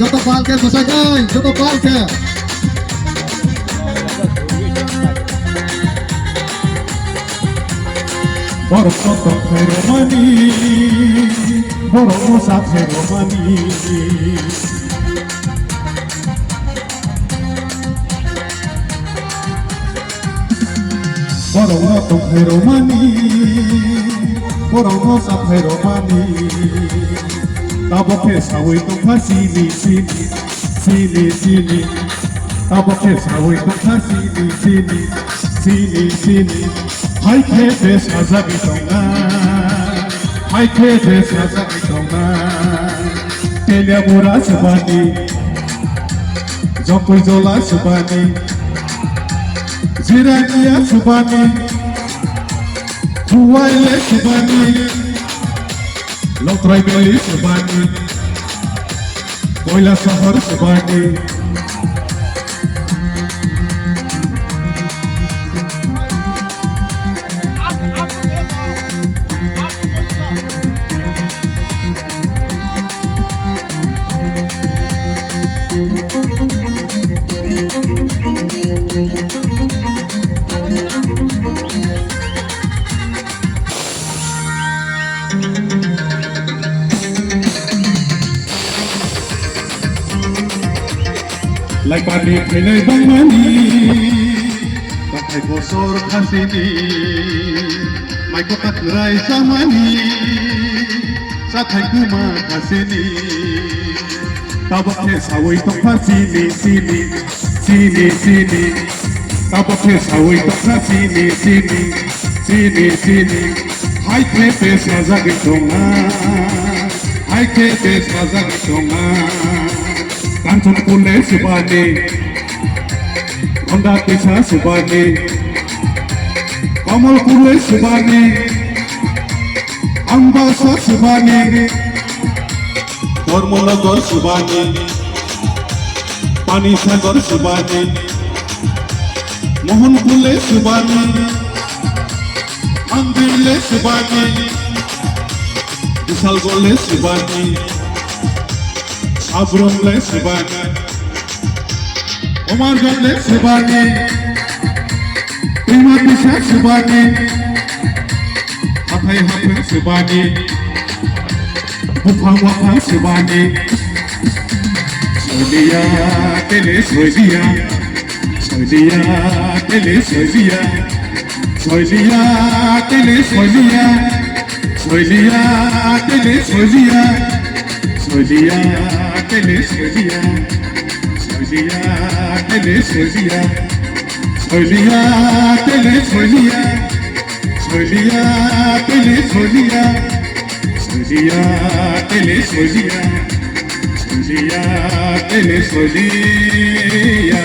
যত পালকে বসাই দেয় যত পালকে বড় তথ্যের মানি বড় সাথের মানি বড় তথ্যের মানি বড় সাথের মানি তাবকে সাউই তোফা সিনি সিনি সিনি সিনি তাবকে সাউই তোফা সিনি সিনি সিনি সিনি হাই খেতে সাজাবি তোমরা হাই খেতে সাজাবি তোমরা তেলে মোরা সুবানি জপই জলা সুবানি জিরানিয়া সুবানি হুয়াইলে সুবানি লত্রাই বেলি সুবানি কয়লা শহর সুবানি Like padi kene bang mani, pakai bosor kasini, mai kota kerai samani, sathai kuma kasini, tabaknya sawai toka sini sini, sini sini, tabaknya sawai toka sini sini, sini sini, hai kepe sazagi tonga, hai kepe sazagi tonga. কাঞ্চন কুলে সুবানি গঙ্গা পিছা সুবানি কমল কুলে সুবানি আম্বাস সুবানি ধর্মনগর সুবানি পানি সাগর সুবানি মোহন কুলে সুবানি মন্দিরে সুবানি বিশাল গোলে সুবানি আব্রমলে সুবানি ওমারগঞ্জে সুবানি প্রেমা পিছা সুবানি হাথাই হাতে সুবানি মুফা মুফা সুবানি সইদিয়া তেলে সইদিয়া সইদিয়া তেলে সইদিয়া সইদিয়া তেলে সইদিয়া সইদিয়া তেলে সইদিয়া সইদিয়া tele solia solia tele solia solia tele solia solia tele solia solia tele solia solia tele solia